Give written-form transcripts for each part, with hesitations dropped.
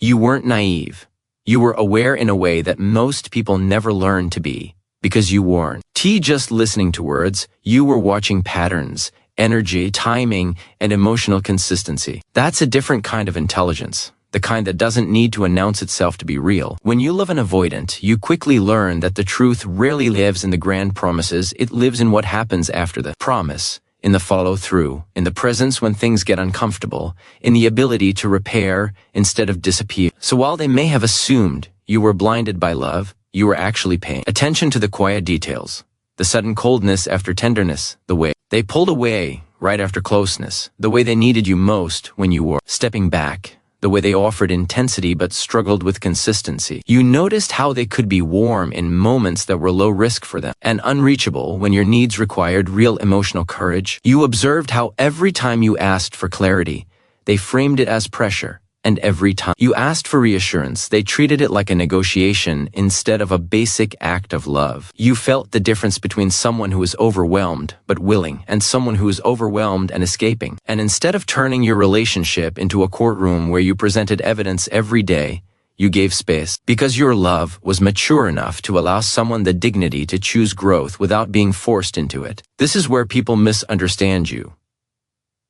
You weren't naive. You were aware in a way that most people never learn to be, because you weren't just listening to words, you were watching patterns, energy, timing, and emotional consistency. That's a different kind of intelligence, the kind that doesn't need to announce itself to be real. When you live an avoidant, you quickly learn that the truth rarely lives in the grand promises, it lives in what happens after the promise, in the follow-through, in the presence when things get uncomfortable, in the ability to repair instead of disappear. So while they may have assumed you were blinded by love, you were actually paying attention to the quiet details, the sudden coldness after tenderness, the way they pulled away right after closeness, the way they needed you most when you were stepping back, the way they offered intensity but struggled with consistency. You noticed how they could be warm in moments that were low risk for them and unreachable when your needs required real emotional courage. You observed how every time you asked for clarity, they framed it as pressure, and every time you asked for reassurance, they treated it like a negotiation instead of a basic act of love. You felt the difference between someone who is overwhelmed but willing and someone who is overwhelmed and escaping. And instead of turning your relationship into a courtroom where you presented evidence every day, you gave space, because your love was mature enough to allow someone the dignity to choose growth without being forced into it. This is where people misunderstand you.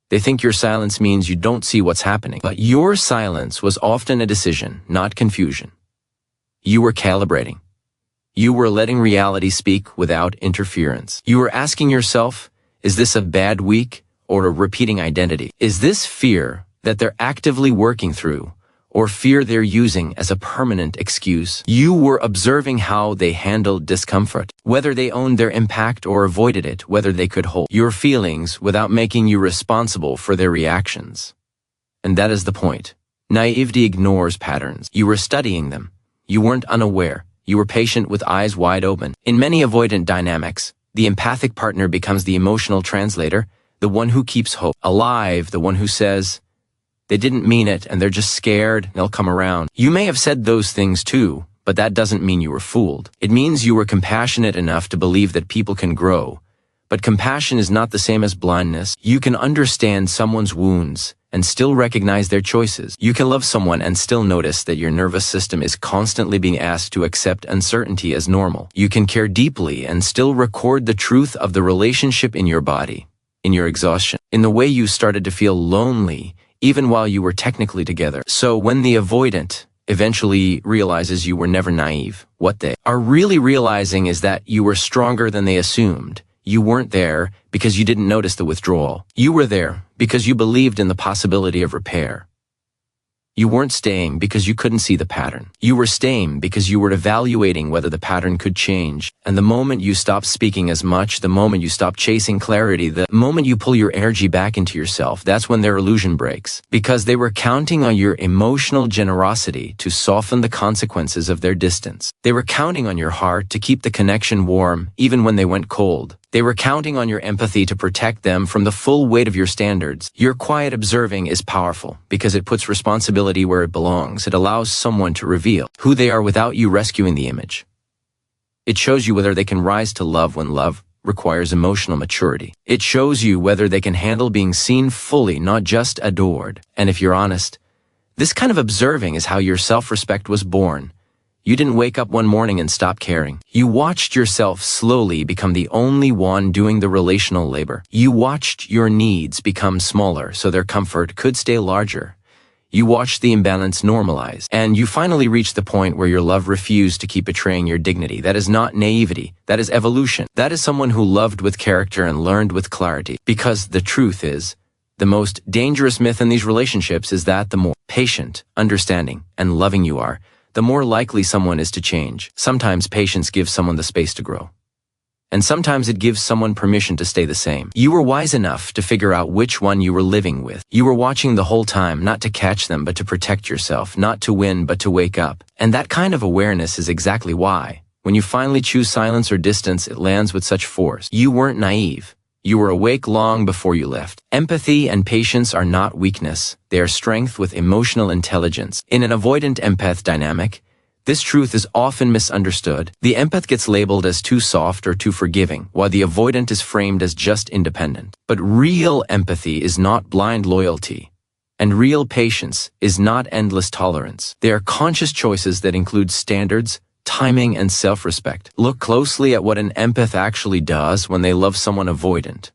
They think your silence means you don't see what's happening. But your silence was often a decision, not confusion. You were calibrating. You were letting reality speak without interference. You were asking yourself, is this a bad week or a repeating identity? Is this fear that they're actively working through, or fear they're using as a permanent excuse? You were observing how they handled discomfort, whether they owned their impact or avoided it, whether they could hold your feelings without making you responsible for their reactions. And that is the point. Naivety ignores patterns. You were studying them. You weren't unaware. You were patient with eyes wide open. In many avoidant dynamics, the empathic partner becomes the emotional translator, the one who keeps hope alive, the one who says, they didn't mean it, and they're just scared, they'll come around. You may have said those things too, but that doesn't mean you were fooled. It means you were compassionate enough to believe that people can grow. But compassion is not the same as blindness. You can understand someone's wounds and still recognize their choices. You can love someone and still notice that your nervous system is constantly being asked to accept uncertainty as normal. You can care deeply and still record the truth of the relationship in your body, in your exhaustion, in the way you started to feel lonely, even while you were technically together. So when the avoidant eventually realizes you were never naive, what they are really realizing is that you were stronger than they assumed. You weren't there because you didn't notice the withdrawal. You were there because you believed in the possibility of repair. You weren't staying because you couldn't see the pattern. You were staying because you were evaluating whether the pattern could change. And the moment you stop speaking as much, the moment you stop chasing clarity, the moment you pull your energy back into yourself, that's when their illusion breaks. Because they were counting on your emotional generosity to soften the consequences of their distance. They were counting on your heart to keep the connection warm, even when they went cold. They were counting on your empathy to protect them from the full weight of your standards. Your quiet observing is powerful because it puts responsibility where it belongs. It allows someone to reveal who they are without you rescuing the image. It shows you whether they can rise to love when love requires emotional maturity. It shows you whether they can handle being seen fully, not just adored. And if you're honest, this kind of observing is how your self-respect was born. You didn't wake up one morning and stop caring. You watched yourself slowly become the only one doing the relational labor. You watched your needs become smaller so their comfort could stay larger. You watched the imbalance normalize, and you finally reached the point where your love refused to keep betraying your dignity. That is not naivety. That is evolution. That is someone who loved with character and learned with clarity. Because the truth is, the most dangerous myth in these relationships is that the more patient, understanding, and loving you are, the more likely someone is to change. Sometimes patience gives someone the space to grow. And sometimes it gives someone permission to stay the same. You were wise enough to figure out which one you were living with. You were watching the whole time, not to catch them, but to protect yourself, not to win, but to wake up. And that kind of awareness is exactly why, when you finally choose silence or distance, it lands with such force. You weren't naive. You were awake long before you left. Empathy and patience are not weakness. They are strength with emotional intelligence. In an avoidant-empath dynamic, this truth is often misunderstood. The empath gets labeled as too soft or too forgiving, while the avoidant is framed as just independent. But real empathy is not blind loyalty. And real patience is not endless tolerance. They are conscious choices that include standards, timing, and self-respect. Look closely at what an empath actually does when they love someone avoidant.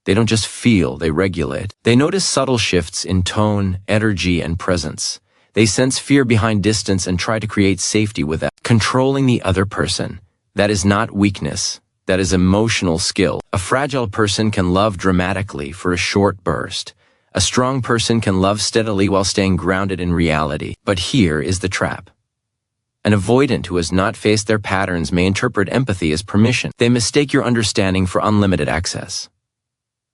They don't just feel, they regulate. They notice subtle shifts in tone, energy, and presence. They sense fear behind distance and try to create safety with that. Controlling the other person. That is not weakness. That is emotional skill. A fragile person can love dramatically for a short burst. A strong person can love steadily while staying grounded in reality. But here is the trap. An avoidant who has not faced their patterns may interpret empathy as permission. They mistake your understanding for unlimited access.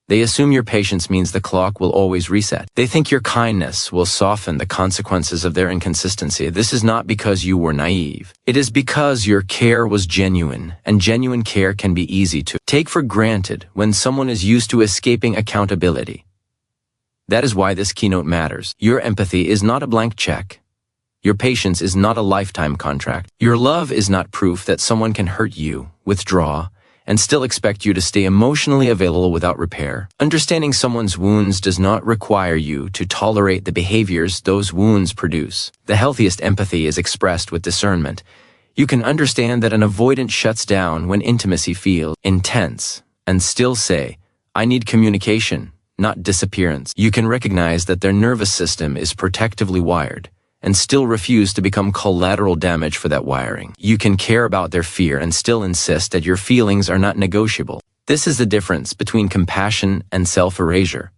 They assume your patience means the clock will always reset. They think your kindness will soften the consequences of their inconsistency. This is not because you were naive. It is because your care was genuine, and genuine care can be easy to take for granted when someone is used to escaping accountability. That is why this keynote matters. Your empathy is not a blank check. Your patience is not a lifetime contract. Your love is not proof that someone can hurt you, withdraw, and still expect you to stay emotionally available without repair. Understanding someone's wounds does not require you to tolerate the behaviors those wounds produce. The healthiest empathy is expressed with discernment. You can understand that an avoidant shuts down when intimacy feels intense and still say, "I need communication, not disappearance." You can recognize that their nervous system is protectively wired and still refuse to become collateral damage for that wiring. You can care about their fear and still insist that your feelings are not negotiable. This is the difference between compassion and self-erasure.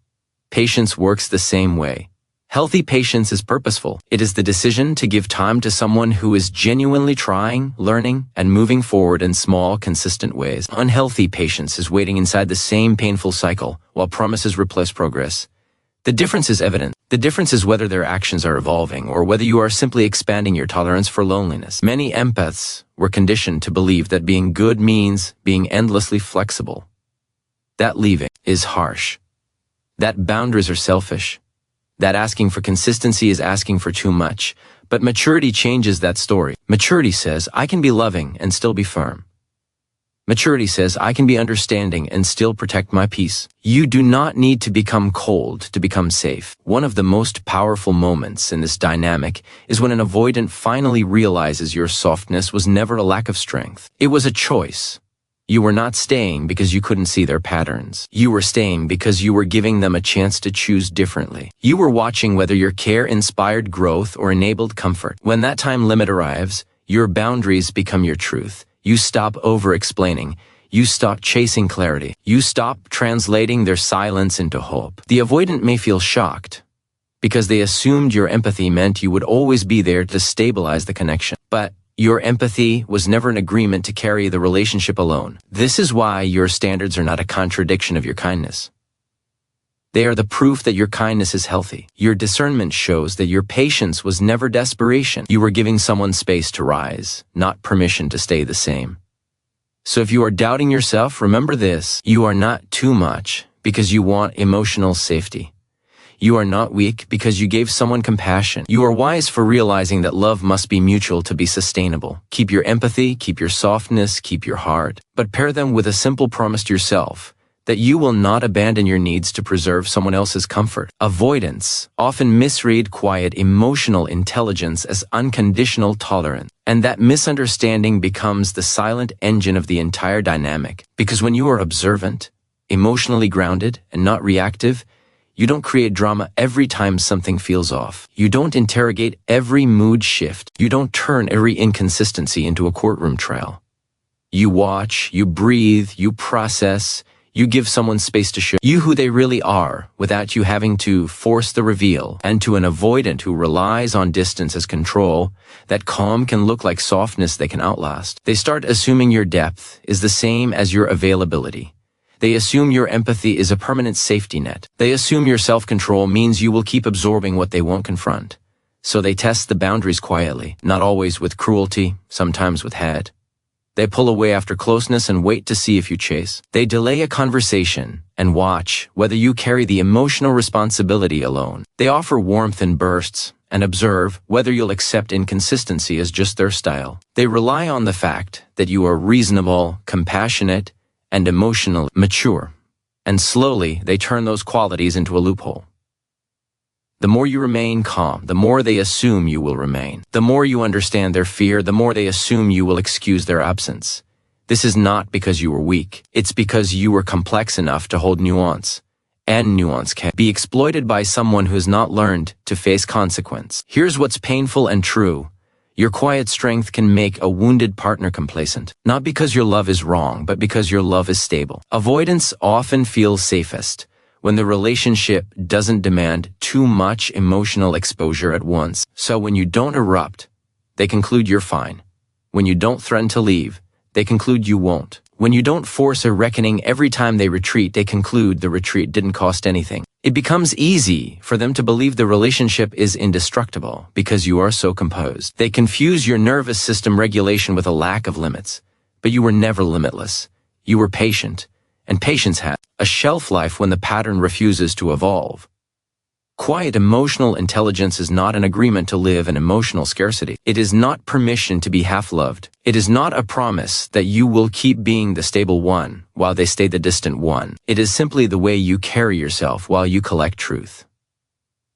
Patience works the same way. Healthy patience is purposeful. It is the decision to give time to someone who is genuinely trying, learning, and moving forward in small, consistent ways. Unhealthy patience is waiting inside the same painful cycle while promises replace progress. The difference is evident. The difference is whether their actions are evolving or whether you are simply expanding your tolerance for loneliness. Many empaths were conditioned to believe that being good means being endlessly flexible. That leaving is harsh. That boundaries are selfish. That asking for consistency is asking for too much. But maturity changes that story. Maturity says, I can be loving and still be firm. Maturity says, I can be understanding and still protect my peace. You do not need to become cold to become safe. One of the most powerful moments in this dynamic is when an avoidant finally realizes your softness was never a lack of strength. It was a choice. You were not staying because you couldn't see their patterns. You were staying because you were giving them a chance to choose differently. You were watching whether your care inspired growth or enabled comfort. When that time limit arrives, your boundaries become your truth. You stop over-explaining. You stop chasing clarity. You stop translating their silence into hope. The avoidant may feel shocked because they assumed your empathy meant you would always be there to stabilize the connection. But your empathy was never an agreement to carry the relationship alone. This is why your standards are not a contradiction of your kindness. They are the proof that your kindness is healthy. Your discernment shows that your patience was never desperation. You were giving someone space to rise, not permission to stay the same. So if you are doubting yourself, remember this. You are not too much because you want emotional safety. You are not weak because you gave someone compassion. You are wise for realizing that love must be mutual to be sustainable. Keep your empathy, keep your softness, keep your heart, but pair them with a simple promise to yourself that you will not abandon your needs to preserve someone else's comfort. Avoidants often misread quiet emotional intelligence as unconditional tolerance, and that misunderstanding becomes the silent engine of the entire dynamic. Because when you are observant, emotionally grounded, and not reactive, you don't create drama every time something feels off. You don't interrogate every mood shift. You don't turn every inconsistency into a courtroom trial. You watch, you breathe, you process, you give someone space to show you who they really are without you having to force the reveal. And to an avoidant who relies on distance as control, that calm can look like softness they can outlast. They start assuming your depth is the same as your availability. They assume your empathy is a permanent safety net. They assume your self-control means you will keep absorbing what they won't confront. So they test the boundaries quietly, not always with cruelty, sometimes with head. They pull away after closeness and wait to see if you chase. They delay a conversation and watch whether you carry the emotional responsibility alone. They offer warmth in bursts and observe whether you'll accept inconsistency as just their style. They rely on the fact that you are reasonable, compassionate, and emotionally mature, and slowly they turn those qualities into a loophole. The more you remain calm, the more they assume you will remain. The more you understand their fear, the more they assume you will excuse their absence. This is not because you were weak. It's because you were complex enough to hold nuance. And nuance can be exploited by someone who has not learned to face consequence. Here's what's painful and true. Your quiet strength can make a wounded partner complacent. Not because your love is wrong, but because your love is stable. Avoidance often feels safest when the relationship doesn't demand too much emotional exposure at once. So when you don't erupt, they conclude you're fine. When you don't threaten to leave, they conclude you won't. When you don't force a reckoning every time they retreat, they conclude the retreat didn't cost anything. It becomes easy for them to believe the relationship is indestructible because you are so composed. They confuse your nervous system regulation with a lack of limits. But you were never limitless. You were patient, and patience has a shelf life when the pattern refuses to evolve. Quiet emotional intelligence is not an agreement to live in emotional scarcity. It is not permission to be half-loved. It is not a promise that you will keep being the stable one while they stay the distant one. It is simply the way you carry yourself while you collect truth.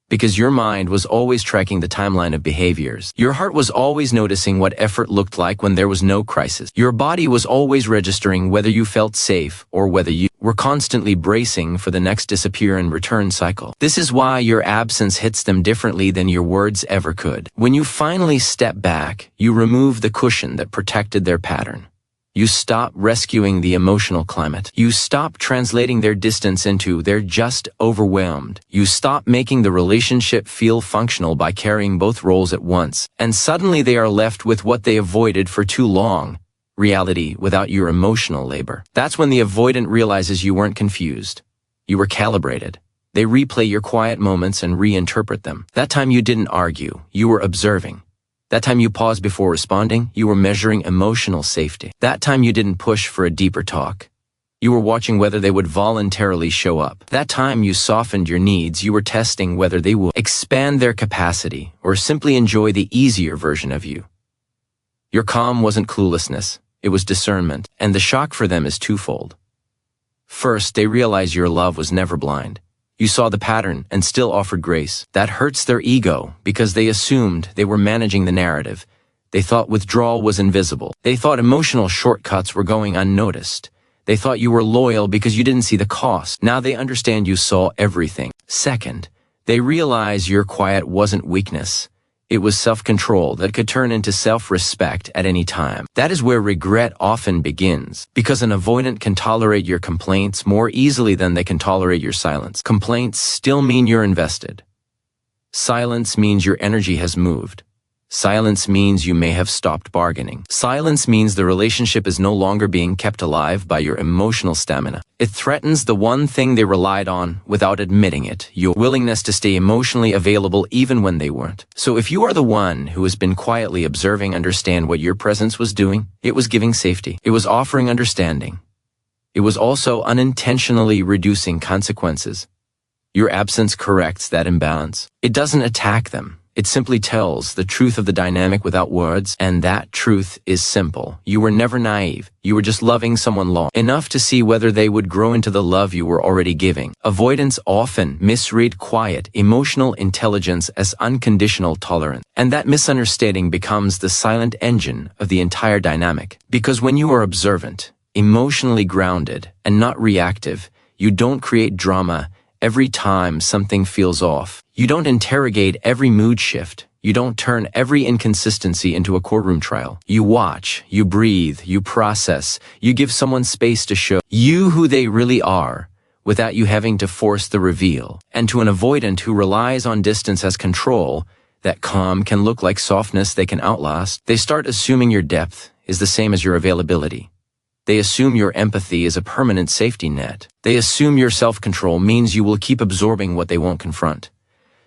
Because your mind was always tracking the timeline of behaviors. Your heart was always noticing what effort looked like when there was no crisis. Your body was always registering whether you felt safe or whether you were constantly bracing for the next disappear and return cycle. This is why your absence hits them differently than your words ever could. When you finally step back, you remove the cushion that protected their pattern. You stop rescuing the emotional climate. You stop translating their distance into they're just overwhelmed. You stop making the relationship feel functional by carrying both roles at once. And suddenly they are left with what they avoided for too long. Reality without your emotional labor. That's when the avoidant realizes you weren't confused. You were calibrated. They replay your quiet moments and reinterpret them. That time you didn't argue. You were observing. That time you paused before responding, you were measuring emotional safety. That time you didn't push for a deeper talk. You were watching whether they would voluntarily show up. That time you softened your needs, you were testing whether they will expand their capacity or simply enjoy the easier version of you. Your calm wasn't cluelessness, it was discernment, and the shock for them is twofold. First, they realize your love was never blind. You saw the pattern and still offered grace. That hurts their ego because they assumed they were managing the narrative. They thought withdrawal was invisible. They thought emotional shortcuts were going unnoticed. They thought you were loyal because you didn't see the cost. Now they understand you saw everything. Second, they realize your quiet wasn't weakness. It was self-control that could turn into self-respect at any time. That is where regret often begins, because an avoidant can tolerate your complaints more easily than they can tolerate your silence. Complaints still mean you're invested. Silence means your energy has moved. Silence means you may have stopped bargaining. Silence means the relationship is no longer being kept alive by your emotional stamina. It threatens the one thing they relied on without admitting it, your willingness to stay emotionally available even when they weren't. So if you are the one who has been quietly observing, understand what your presence was doing. It was giving safety. It was offering understanding. It was also unintentionally reducing consequences. Your absence corrects that imbalance. It doesn't attack them. It simply tells the truth of the dynamic without words, and that truth is simple. You were never naive. You were just loving someone long enough to see whether they would grow into the love you were already giving. Avoidants often misread quiet, emotional intelligence as unconditional tolerance, and that misunderstanding becomes the silent engine of the entire dynamic. Because when you are observant, emotionally grounded, and not reactive, you don't create drama every time something feels off. You don't interrogate every mood shift. You don't turn every inconsistency into a courtroom trial. You watch, you breathe, you process, you give someone space to show you who they really are without you having to force the reveal. And to an avoidant who relies on distance as control, that calm can look like softness they can outlast. They start assuming your depth is the same as your availability. They assume your empathy is a permanent safety net. They assume your self-control means you will keep absorbing what they won't confront.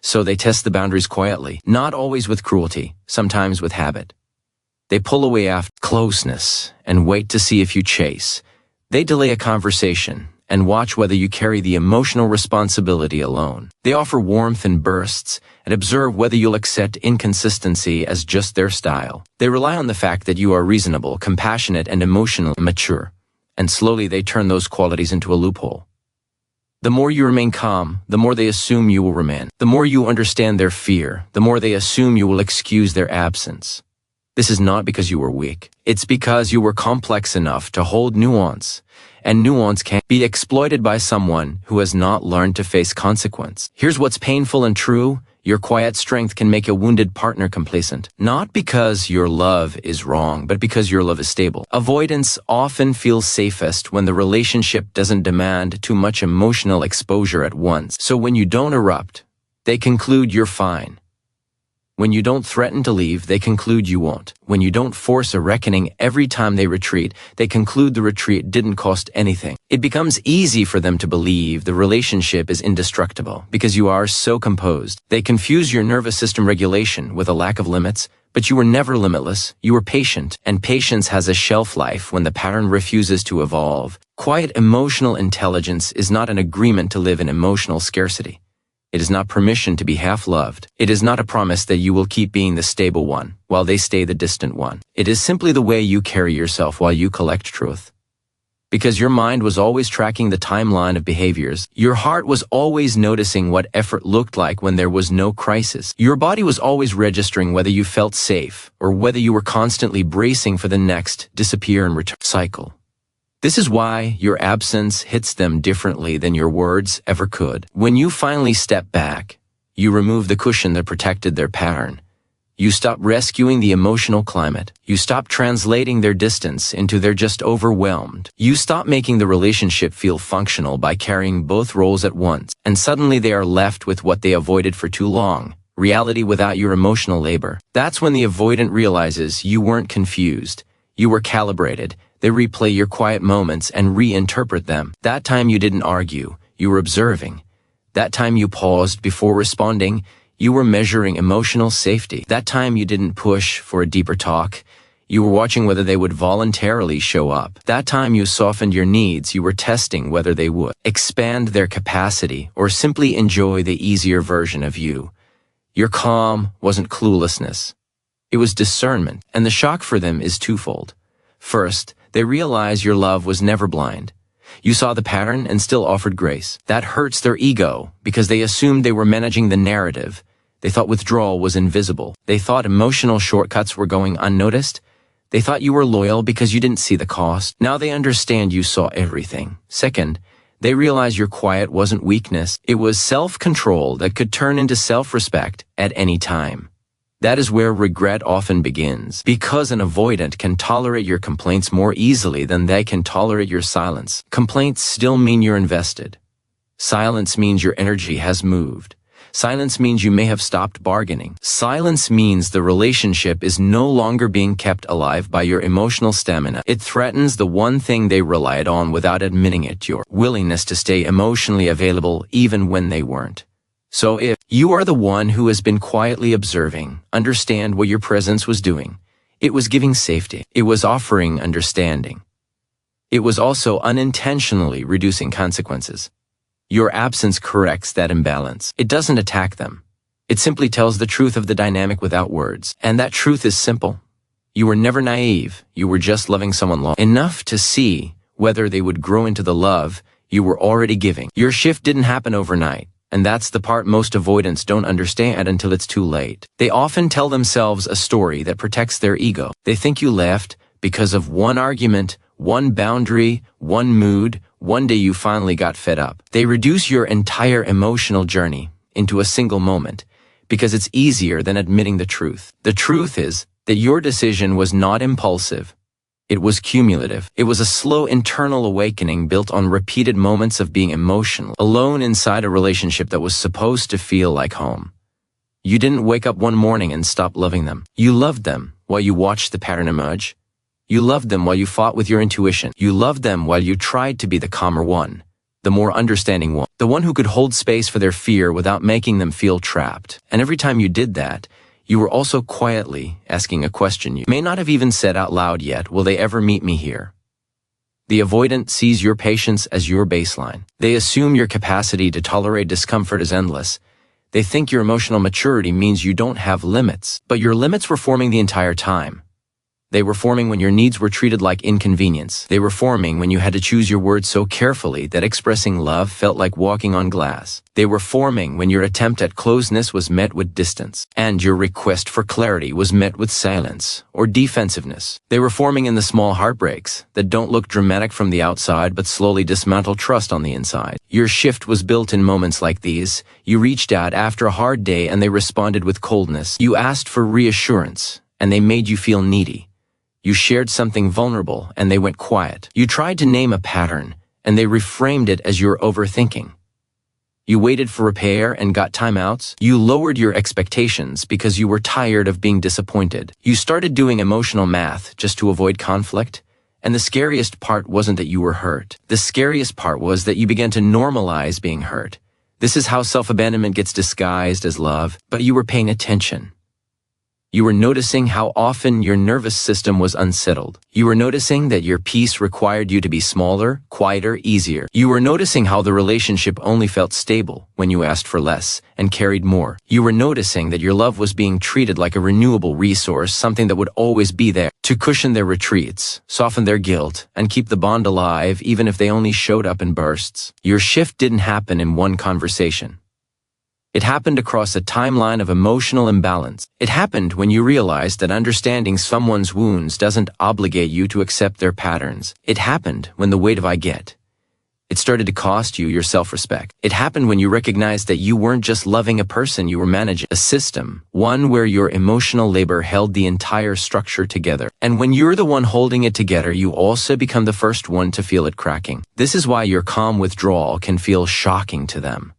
So they test the boundaries quietly, not always with cruelty, sometimes with habit. They pull away after closeness and wait to see if you chase. They delay a conversation and watch whether you carry the emotional responsibility alone. They offer warmth in bursts and observe whether you'll accept inconsistency as just their style. They rely on the fact that you are reasonable, compassionate, and emotionally mature, and slowly they turn those qualities into a loophole. The more you remain calm, the more they assume you will remain. The more you understand their fear, the more they assume you will excuse their absence. This is not because you were weak. It's because you were complex enough to hold nuance, and nuance can be exploited by someone who has not learned to face consequence. Here's what's painful and true. Your quiet strength can make a wounded partner complacent. Not because your love is wrong, but because your love is stable. Avoidance often feels safest when the relationship doesn't demand too much emotional exposure at once. So when you don't erupt, they conclude you're fine. When you don't threaten to leave, they conclude you won't. When you don't force a reckoning every time they retreat, they conclude the retreat didn't cost anything. It becomes easy for them to believe the relationship is indestructible because you are so composed. They confuse your nervous system regulation with a lack of limits, but you were never limitless. You were patient, and patience has a shelf life when the pattern refuses to evolve. Quiet emotional intelligence is not an agreement to live in emotional scarcity. It is not permission to be half-loved. It is not a promise that you will keep being the stable one, while they stay the distant one. It is simply the way you carry yourself while you collect truth. Because your mind was always tracking the timeline of behaviors, your heart was always noticing what effort looked like when there was no crisis. Your body was always registering whether you felt safe, or whether you were constantly bracing for the next disappear and return cycle. This is why your absence hits them differently than your words ever could. When you finally step back, you remove the cushion that protected their pattern. You stop rescuing the emotional climate. You stop translating their distance into they're just overwhelmed. You stop making the relationship feel functional by carrying both roles at once. And suddenly they are left with what they avoided for too long. Reality without your emotional labor. That's when the avoidant realizes you weren't confused. You were calibrated. They replay your quiet moments and reinterpret them. That time you didn't argue, you were observing. That time you paused before responding, you were measuring emotional safety. That time you didn't push for a deeper talk, you were watching whether they would voluntarily show up. That time you softened your needs, you were testing whether they would expand their capacity or simply enjoy the easier version of you. Your calm wasn't cluelessness. It was discernment, and the shock for them is twofold. First, they realize your love was never blind. You saw the pattern and still offered grace. That hurts their ego because they assumed they were managing the narrative. They thought withdrawal was invisible. They thought emotional shortcuts were going unnoticed. They thought you were loyal because you didn't see the cost. Now they understand you saw everything. Second, they realize your quiet wasn't weakness. It was self-control that could turn into self-respect at any time. That is where regret often begins, because an avoidant can tolerate your complaints more easily than they can tolerate your silence. Complaints still mean you're invested. Silence means your energy has moved. Silence means you may have stopped bargaining. Silence means the relationship is no longer being kept alive by your emotional stamina. It threatens the one thing they relied on without admitting it, your willingness to stay emotionally available even when they weren't. So if you are the one who has been quietly observing, understand what your presence was doing. It was giving safety. It was offering understanding. It was also unintentionally reducing consequences. Your absence corrects that imbalance. It doesn't attack them. It simply tells the truth of the dynamic without words. And that truth is simple. You were never naive. You were just loving someone long enough to see whether they would grow into the love you were already giving. Your shift didn't happen overnight. And that's the part most avoidants don't understand until it's too late. They often tell themselves a story that protects their ego. They think you left because of one argument, one boundary, one mood, one day you finally got fed up. They reduce your entire emotional journey into a single moment because it's easier than admitting the truth. The truth is that your decision was not impulsive. It was cumulative. It was a slow internal awakening built on repeated moments of being emotional, alone inside a relationship that was supposed to feel like home. You didn't wake up one morning and stop loving them. You loved them while you watched the pattern emerge. You loved them while you fought with your intuition. You loved them while you tried to be the calmer one, the more understanding one, the one who could hold space for their fear without making them feel trapped. And every time you did that, you were also quietly asking a question you may not have even said out loud yet. Will they ever meet me here? The avoidant sees your patience as your baseline. They assume your capacity to tolerate discomfort is endless. They think your emotional maturity means you don't have limits, but your limits were forming the entire time. They were forming when your needs were treated like inconvenience. They were forming when you had to choose your words so carefully that expressing love felt like walking on glass. They were forming when your attempt at closeness was met with distance, and your request for clarity was met with silence or defensiveness. They were forming in the small heartbreaks that don't look dramatic from the outside but slowly dismantle trust on the inside. Your shift was built in moments like these. You reached out after a hard day and they responded with coldness. You asked for reassurance and they made you feel needy. You shared something vulnerable and they went quiet. You tried to name a pattern and they reframed it as your overthinking. You waited for repair and got timeouts. You lowered your expectations because you were tired of being disappointed. You started doing emotional math just to avoid conflict. And the scariest part wasn't that you were hurt. The scariest part was that you began to normalize being hurt. This is how self-abandonment gets disguised as love, but you were paying attention. You were noticing how often your nervous system was unsettled. You were noticing that your peace required you to be smaller, quieter, easier. You were noticing how the relationship only felt stable when you asked for less and carried more. You were noticing that your love was being treated like a renewable resource, something that would always be there to cushion their retreats, soften their guilt, and keep the bond alive even if they only showed up in bursts. Your shift didn't happen in one conversation. It happened across a timeline of emotional imbalance. It happened when you realized that understanding someone's wounds doesn't obligate you to accept their patterns. It happened when the weight of I get. It started to cost you your self-respect. It happened when you recognized that you weren't just loving a person, you were managing a system, one where your emotional labor held the entire structure together. And when you're the one holding it together, you also become the first one to feel it cracking. This is why your calm withdrawal can feel shocking to them.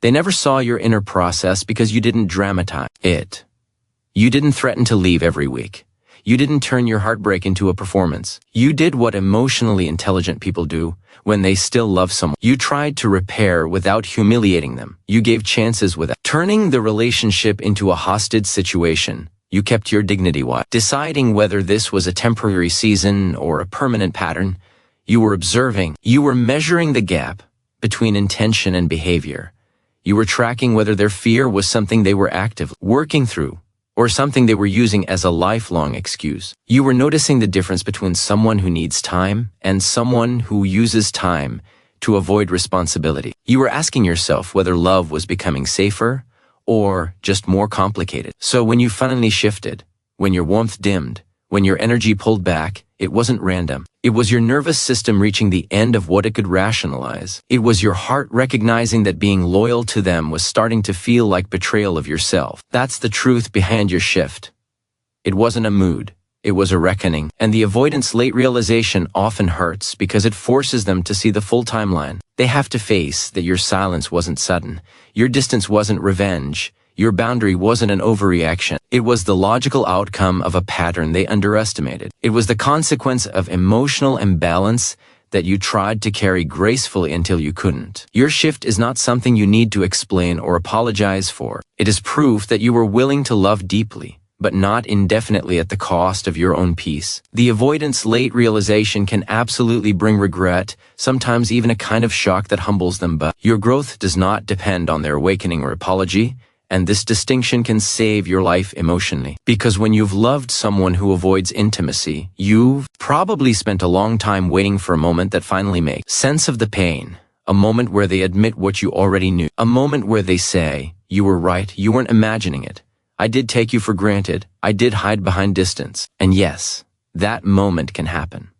They never saw your inner process because you didn't dramatize it. You didn't threaten to leave every week. You didn't turn your heartbreak into a performance. You did what emotionally intelligent people do when they still love someone. You tried to repair without humiliating them. You gave chances without turning the relationship into a hostage situation. You kept your dignity while deciding whether this was a temporary season or a permanent pattern. You were observing. You were measuring the gap between intention and behavior. You were tracking whether their fear was something they were actively working through or something they were using as a lifelong excuse. You were noticing the difference between someone who needs time and someone who uses time to avoid responsibility. You were asking yourself whether love was becoming safer or just more complicated. So when you finally shifted, when your warmth dimmed, when your energy pulled back, it wasn't random. It was your nervous system reaching the end of what it could rationalize. It was your heart recognizing that being loyal to them was starting to feel like betrayal of yourself. That's the truth behind your shift. It wasn't a mood. It was a reckoning. And the avoidance late realization often hurts because it forces them to see the full timeline. They have to face that your silence wasn't sudden. Your distance wasn't revenge. Your boundary wasn't an overreaction. It was the logical outcome of a pattern they underestimated. It was the consequence of emotional imbalance that you tried to carry gracefully until you couldn't. Your shift is not something you need to explain or apologize for. It is proof that you were willing to love deeply, but not indefinitely at the cost of your own peace. The avoidance late realization can absolutely bring regret, sometimes even a kind of shock that humbles them, but your growth does not depend on their awakening or apology. And this distinction can save your life emotionally. Because when you've loved someone who avoids intimacy, you've probably spent a long time waiting for a moment that finally makes sense of the pain. A moment where they admit what you already knew. A moment where they say, you were right, you weren't imagining it. I did take you for granted. I did hide behind distance. And yes, that moment can happen.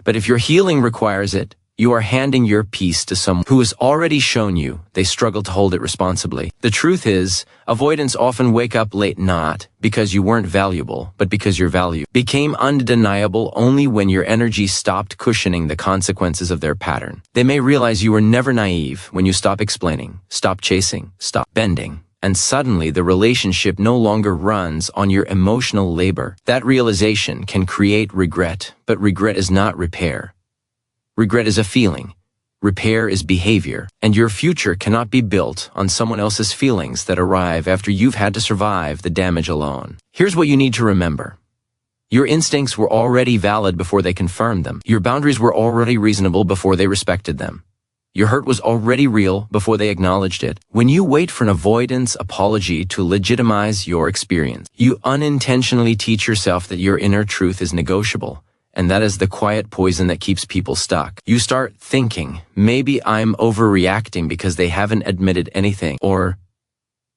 But if your healing requires it, you are handing your peace to someone who has already shown you they struggle to hold it responsibly. The truth is, avoidants often wake up late not because you weren't valuable, but because your value became undeniable only when your energy stopped cushioning the consequences of their pattern. They may realize you were never naive when you stop explaining, stop chasing, stop bending, and suddenly the relationship no longer runs on your emotional labor. That realization can create regret, but regret is not repair. Regret is a feeling. Repair is behavior. And your future cannot be built on someone else's feelings that arrive after you've had to survive the damage alone. Here's what you need to remember. Your instincts were already valid before they confirmed them. Your boundaries were already reasonable before they respected them. Your hurt was already real before they acknowledged it. When you wait for an avoidance apology to legitimize your experience, you unintentionally teach yourself that your inner truth is negotiable, and that is the quiet poison that keeps people stuck. You start thinking, maybe I'm overreacting because they haven't admitted anything, or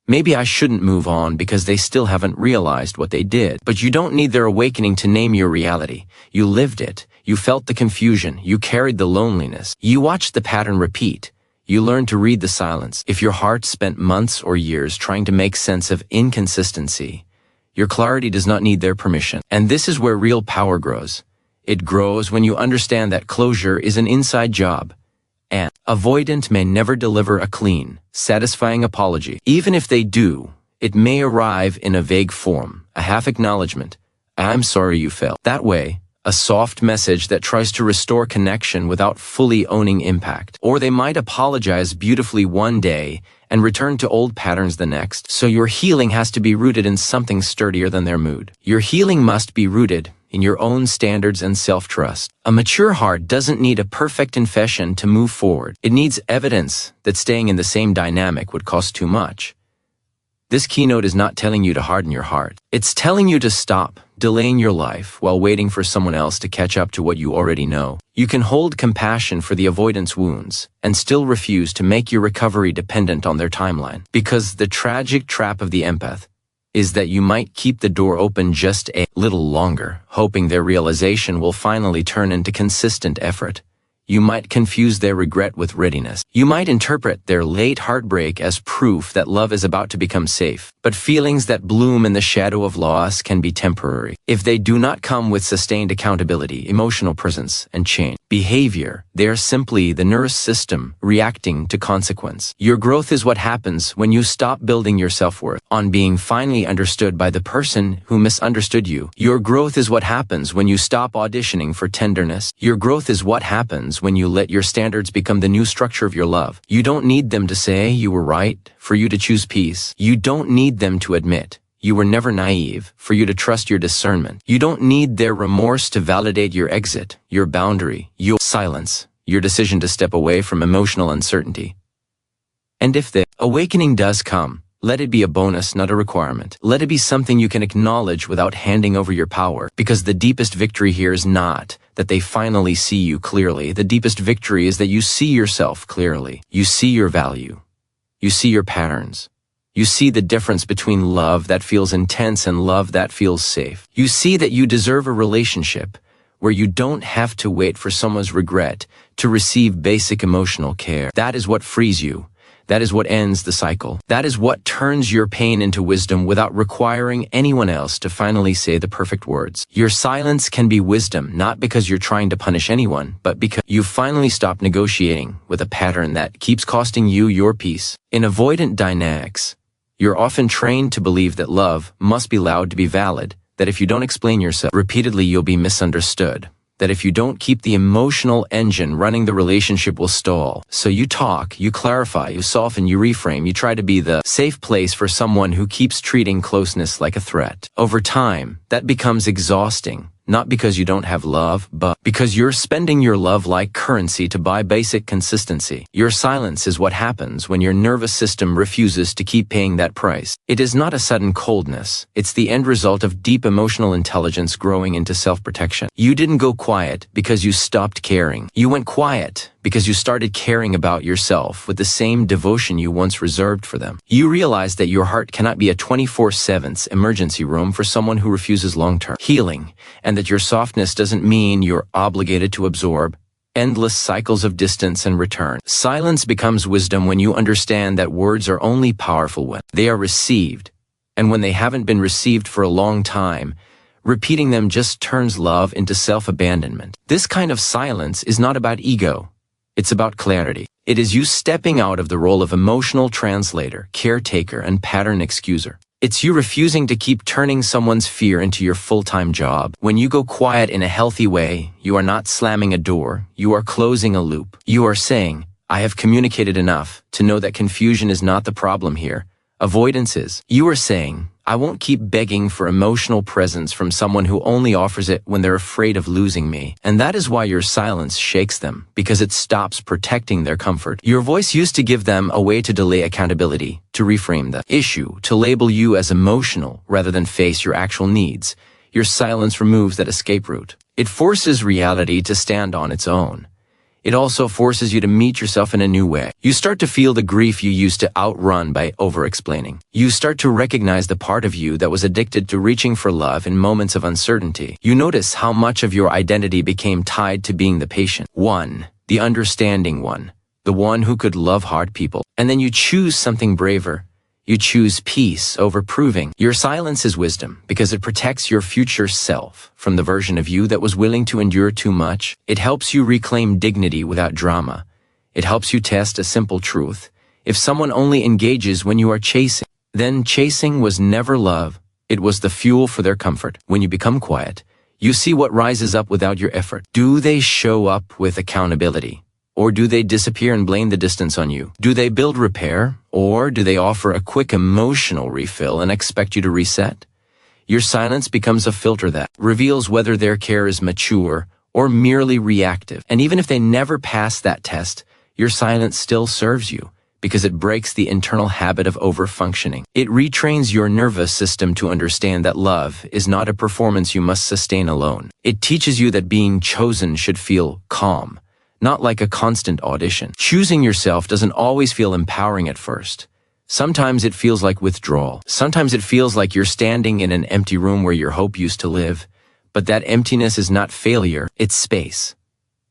maybe I shouldn't move on because they still haven't realized what they did. But you don't need their awakening to name your reality. You lived it. You felt the confusion. You carried the loneliness. You watched the pattern repeat. You learned to read the silence. If your heart spent months or years trying to make sense of inconsistency, your clarity does not need their permission. And this is where real power grows. It grows when you understand that closure is an inside job. And avoidant may never deliver a clean, satisfying apology. Even if they do, it may arrive in a vague form, a half acknowledgement. I'm sorry you felt that way. A soft message that tries to restore connection without fully owning impact. Or they might apologize beautifully one day and return to old patterns the next. So your healing has to be rooted in something sturdier than their mood. Your healing must be rooted in your own standards and self-trust. A mature heart doesn't need a perfect confession to move forward. It needs evidence that staying in the same dynamic would cost too much. This keynote is not telling you to harden your heart. It's telling you to stop delaying your life while waiting for someone else to catch up to what you already know. You can hold compassion for the avoidance wounds and still refuse to make your recovery dependent on their timeline. Because the tragic trap of the empath is that you might keep the door open just a little longer, hoping their realization will finally turn into consistent effort. You might confuse their regret with readiness. You might interpret their late heartbreak as proof that love is about to become safe. But feelings that bloom in the shadow of loss can be temporary. If they do not come with sustained accountability, emotional presence, and change behavior, they are simply the nervous system reacting to consequence. Your growth is what happens when you stop building your self-worth on being finally understood by the person who misunderstood you. Your growth is what happens when you stop auditioning for tenderness. Your growth is what happens when you let your standards become the new structure of your love. You don't need them to say you were right for you to choose peace. You don't need them to admit you were never naive for you to trust your discernment. You don't need their remorse to validate your exit, your boundary, your silence, your decision to step away from emotional uncertainty. And if the awakening does come, let it be a bonus, not a requirement. Let it be something you can acknowledge without handing over your power. Because the deepest victory here is not that they finally see you clearly. The deepest victory is that you see yourself clearly. You see your value. You see your patterns. You see the difference between love that feels intense and love that feels safe. You see that you deserve a relationship where you don't have to wait for someone's regret to receive basic emotional care. That is what frees you. That is what ends the cycle. That is what turns your pain into wisdom without requiring anyone else to finally say the perfect words. Your silence can be wisdom, not because you're trying to punish anyone, but because you finally stop negotiating with a pattern that keeps costing you your peace. In avoidant dynamics, you're often trained to believe that love must be loud to be valid, that if you don't explain yourself repeatedly, you'll be misunderstood. That if you don't keep the emotional engine running, the relationship will stall. So you talk, you clarify, you soften, you reframe, you try to be the safe place for someone who keeps treating closeness like a threat. Over time, that becomes exhausting. Not because you don't have love, but because you're spending your love like currency to buy basic consistency. Your silence is what happens when your nervous system refuses to keep paying that price. It is not a sudden coldness. It's the end result of deep emotional intelligence growing into self-protection. You didn't go quiet because you stopped caring. You went quiet because you started caring about yourself with the same devotion you once reserved for them. You realized that your heart cannot be a 24/7 emergency room for someone who refuses long-term healing, and that your softness doesn't mean you're obligated to absorb endless cycles of distance and return. Silence becomes wisdom when you understand that words are only powerful when they are received, and when they haven't been received for a long time, repeating them just turns love into self-abandonment. This kind of silence is not about ego. It's about clarity. It is you stepping out of the role of emotional translator, caretaker, and pattern excuser. It's you refusing to keep turning someone's fear into your full-time job. When you go quiet in a healthy way, you are not slamming a door, you are closing a loop. You are saying, I have communicated enough to know that confusion is not the problem here. Avoidance is. You are saying, I won't keep begging for emotional presence from someone who only offers it when they're afraid of losing me. And that is why your silence shakes them, because it stops protecting their comfort. Your voice used to give them a way to delay accountability, to reframe the issue, to label you as emotional rather than face your actual needs. Your silence removes that escape route. It forces reality to stand on its own. It also forces you to meet yourself in a new way. You start to feel the grief you used to outrun by over-explaining. You start to recognize the part of you that was addicted to reaching for love in moments of uncertainty. You notice how much of your identity became tied to being the patient one, the understanding one, the one who could love hard people. And then you choose something braver. You choose peace over proving. Your silence is wisdom because it protects your future self from the version of you that was willing to endure too much. It helps you reclaim dignity without drama. It helps you test a simple truth. If someone only engages when you are chasing, then chasing was never love. It was the fuel for their comfort. When you become quiet, you see what rises up without your effort. Do they show up with accountability? Or do they disappear and blame the distance on you? Do they build repair? Or do they offer a quick emotional refill and expect you to reset? Your silence becomes a filter that reveals whether their care is mature or merely reactive. And even if they never pass that test, your silence still serves you because it breaks the internal habit of over-functioning. It retrains your nervous system to understand that love is not a performance you must sustain alone. It teaches you that being chosen should feel calm, not like a constant audition. Choosing yourself doesn't always feel empowering at first. Sometimes it feels like withdrawal. Sometimes it feels like you're standing in an empty room where your hope used to live. But that emptiness is not failure, it's space.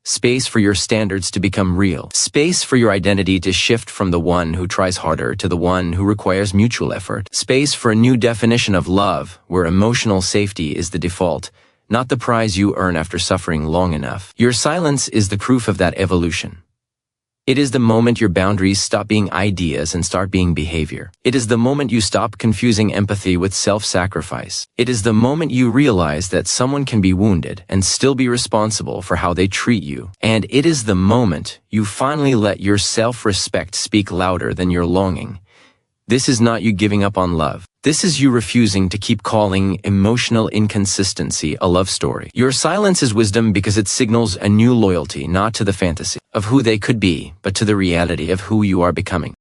Space for your standards to become real. Space for your identity to shift from the one who tries harder to the one who requires mutual effort. Space for a new definition of love, where emotional safety is the default, not the prize you earn after suffering long enough. Your silence is the proof of that evolution. It is the moment your boundaries stop being ideas and start being behavior. It is the moment you stop confusing empathy with self-sacrifice. It is the moment you realize that someone can be wounded and still be responsible for how they treat you. And it is the moment you finally let your self-respect speak louder than your longing. This is not you giving up on love. This is you refusing to keep calling emotional inconsistency a love story. Your silence is wisdom because it signals a new loyalty, not to the fantasy of who they could be, but to the reality of who you are becoming.